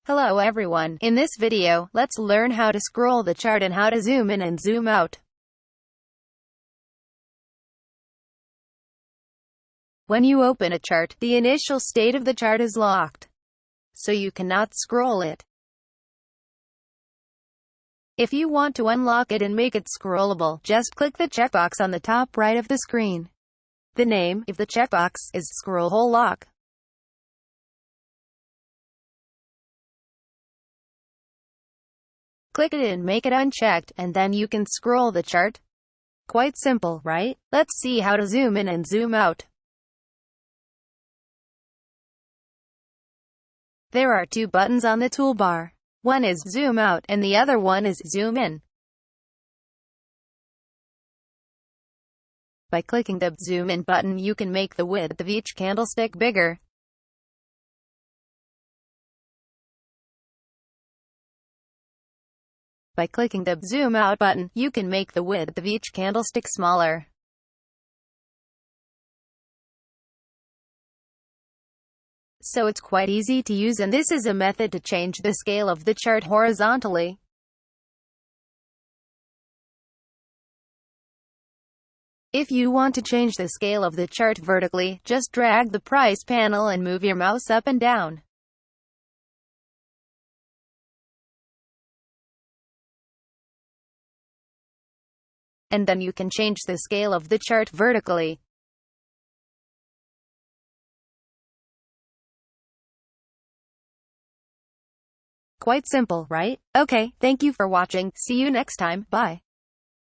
Hello everyone, in this video, let's learn how to scroll the chart and how to zoom in and zoom out. When you open a chart, the initial state of the chart is locked, so you cannot scroll it. If you want to unlock it and make it scrollable, just click the checkbox on the top right of the screen. The name of the checkbox is Scroll Hole Lock. Click it and make it unchecked, and then you can scroll the chart. Quite simple, right? Let's see how to zoom in and zoom out. There are two buttons on the toolbar. One is zoom out and the other one is zoom in. By clicking the zoom in button, you can make the width of each candlestick bigger. By clicking the zoom out button, you can make the width of each candlestick smaller. So it's quite easy to use, and this is a method to change the scale of the chart horizontally. If you want to change the scale of the chart vertically, just drag the price panel and move your mouse up and down. And then you can change the scale of the chart vertically. Quite simple, right? Okay, thank you for watching. See you next time. Bye.